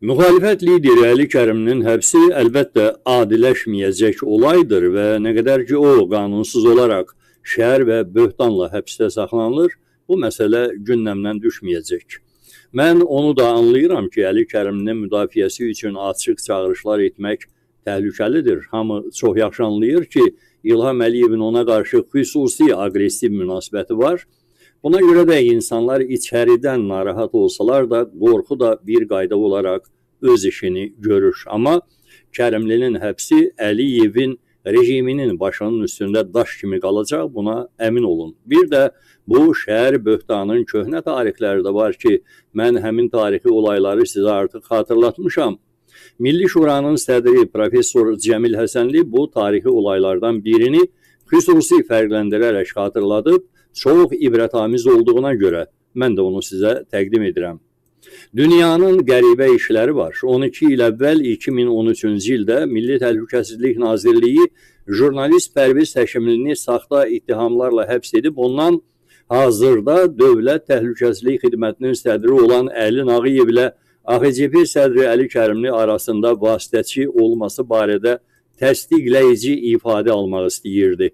Müxalifət lideri Əli Kəriminin həbsi əlbəttə adiləşməyəcək olaydır və nə qədər ki o qanunsuz olaraq şər və böhtanla həbsdə saxlanılır, bu məsələ gündəmdən düşməyəcək. Mən onu da anlayıram ki, Əli Kəriminin müdafiəsi üçün açıq çağırışlar etmək təhlükəlidir. Hamı çox yaxşı anlayır ki, İlham Əliyevin ona qarşı xüsusi aqressiv münasibəti var. Buna görə də insanlar içəridən narahat olsalar da, qorxu da bir qayda olaraq öz işini görür. Amma Kərimlinin həbsi Əliyevin rejiminin başının üstündə daş kimi qalacaq, buna əmin olun. Bir də bu şəhər böhtanın köhnə tarixləri də var ki, mən həmin tarixi olayları sizə artıq xatırlatmışam. Milli Şuranın sədri Profesör Cəmil Həsənli bu tarixi olaylardan birini xüsusi fərqləndirərək xatırladıb, çox ibrətamiz olduğuna görə mən də onu sizə təqdim edirəm. Dünyanın qəribə işləri var. 12 il əvvəl 2013-cü ildə Milli Təhlükəsizlik Nazirliyi jurnalist Pərviz Həşimlini saxta ittihamlarla həbs edib, ondan hazırda Dövlət Təhlükəsizlik Xidmətinin sədri olan Əli Nağıyev ilə AXCP sədri Əli Kərimli arasında vasitəçi olması barədə təsdiqləyici ifadə almaq istəyirdi.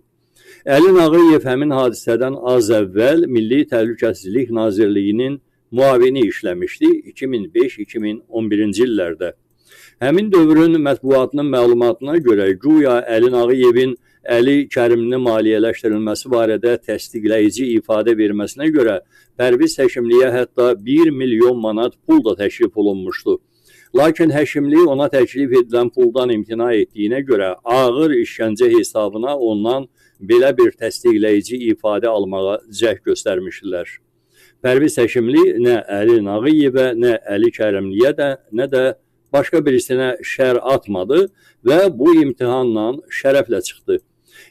Əli Nağıyev həmin hadisədən az əvvəl Milli Təhlükəsizlik Nazirliyinin müavini işləmişdi 2005-2011-ci illərdə. Həmin dövrün mətbuatının məlumatına görə güya Əli Nağıyevin Əli Kərimli maliyyələşdirilməsi barədə təsdiqləyici ifadə verməsinə görə Pərviz Həşimliyə hətta 1 milyon manat pul da təklif olunmuşdu. Lakin Həşimli ona təklif edilən puldan imtina etdiyinə görə ağır işgəncə hesabına ondan belə bir təsdiqləyici ifadə almağa cəhd göstərmişdilər. Pərviz Həşimli nə Əli Nağıyevə, nə Əli Kərimliyə də, nə də başqa birisinə şər atmadı və bu imtihanla şərəflə çıxdı.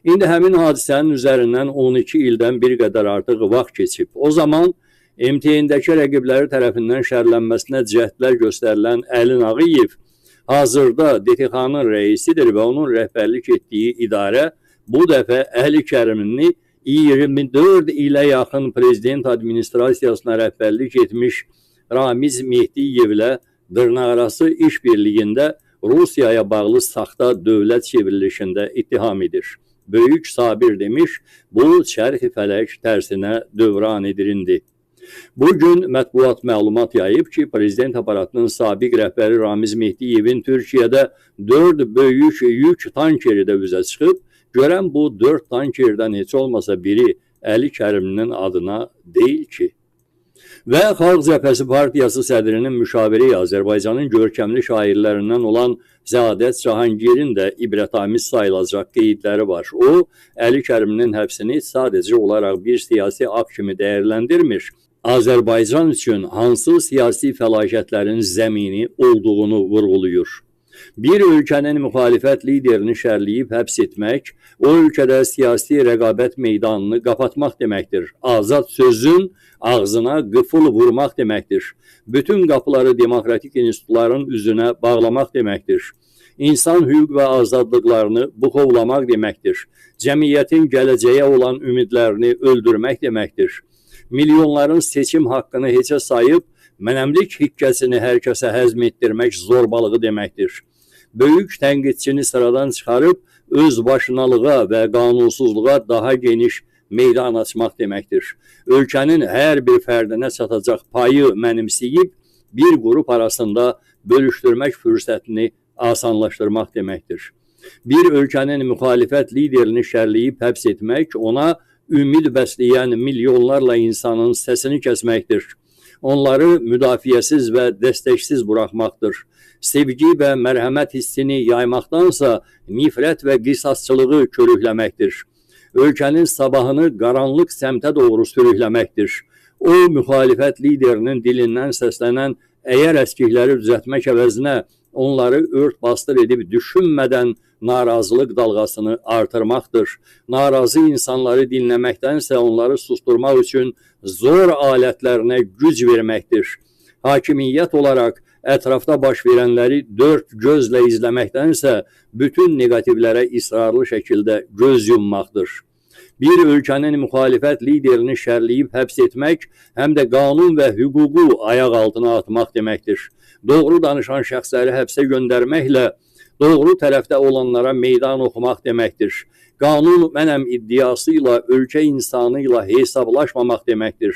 İndi həmin hadisənin üzərindən 12 ildən bir qədər artıq vaxt keçib. O zaman MTN-dəki rəqibləri tərəfindən şərlənməsinə cəhdlər göstərilən Əli Nağıyev hazırda DTX-nın rəisidir və onun rəhbərlik etdiyi idarə bu dəfə Əli Kərimli 24 ilə yaxın prezident administrasiyasına rəhbərlik etmiş Ramiz Mehdiyevlə dırnaqarası iş birliyində Rusiyaya bağlı saxta dövlət çevrilişində ittiham edir. Böyük Sabir demiş, bu çərxi fələk tərsinə dövran edirindi. Bugün mətbuat məlumat yayıb ki, prezident aparatının sabiq rəhbəri Ramiz Mehdiyevin Türkiyədə 4 böyük yük tankeri də üzə çıxıb, görən bu 4 tankerdən heç olmasa biri Əli Kərimlinin adına deyil ki. Və Xalq Cəbhəsi Partiyası sədrinin müşaviri Azərbaycanın görkəmli şairlərindən olan Zəadət Cahangirin də ibrətamiz sayılacaq qeydləri var. O, Əli Kərimlinin həbsini sadəcə olaraq bir siyasi akt kimi dəyərləndirmir. Azərbaycan üçün hansı siyasi fəlakətlərin zəmini olduğunu vurğulayır. Bir ölkənin müxalifət liderini şərləyib həbs etmək, o ölkədə siyasi rəqabət meydanını qapatmaq deməkdir. Azad sözün ağzına qıfıl vurmaq deməkdir. Bütün qapıları demokratik institutların üzünə bağlamaq deməkdir. İnsan hüquq və azadlıqlarını buxovlamaq deməkdir. Cəmiyyətin gələcəyə olan ümidlərini öldürmək deməkdir. Milyonların seçim haqqını heçə sayıb, mənəmlik hikkəsini hər kəsə həzm etdirmək zorbalığı deməkdir. Böyük tənqidçini sıradan çıxarıb, öz başınalığa və qanunsuzluğa daha geniş meydan açmaq deməkdir. Ölkənin hər bir fərdinə çatacaq payı mənimsəyib, bir qrup arasında bölüşdürmək fürsətini asanlaşdırmaq deməkdir. Bir ölkənin müxalifət liderini şərləyib həbs etmək, ona ümid bəsləyən milyonlarla insanın səsini kəsməkdir. Onları müdafiəsiz və dəstəksiz buraxmaqdır. Sevgi və mərhəmət hissini yaymaqdansa nifrət və qisasçılığı körükləməkdir. Ölkənin sabahını qaranlıq səmtə doğru sürükləməkdir. O, müxalifət liderinin dilindən səslənən əgər əskikləri düzəltmək əvəzinə onları ört bastır edib düşünmədən narazılıq dalğasını artırmaqdır. Narazı insanları dinləməkdənsə onları susturmaq üçün zor alətlərinə güc verməkdir. Hakimiyyət olaraq ətrafda baş verənləri dörd gözlə izləməkdənsə bütün negativlərə israrlı şəkildə göz yummaqdır. Bir ölkənin müxalifət liderini şərləyib həbs etmək, həm də qanun və hüququ ayaq altına atmaq deməkdir. Doğru danışan şəxsləri həbsə göndərməklə doğru tərəfdə olanlara meydan oxumaq deməkdir. Qanun mənəm iddiası ilə ölkə insanı ilə hesablaşmamaq deməkdir.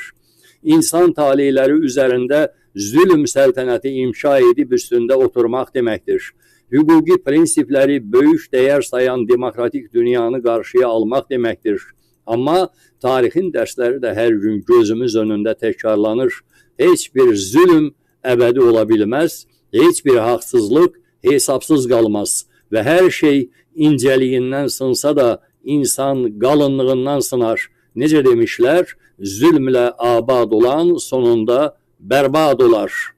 İnsan taleyləri üzərində zülm səltənəti inşa edib üstündə oturmaq deməkdir. Hüquqi prinsipləri böyük dəyər sayan demokratik dünyanı qarşıya almaq deməkdir. Amma tarixin dərsləri də hər gün gözümüz önündə təkrarlanır. Heç bir zülm əbədi ola bilməz, heç bir haqsızlıq hesabsız qalmaz və hər şey incəliyindən sınsa da insan qalınlığından sınar. Necə demişlər, zülmlə abad olan sonunda bərbad olar.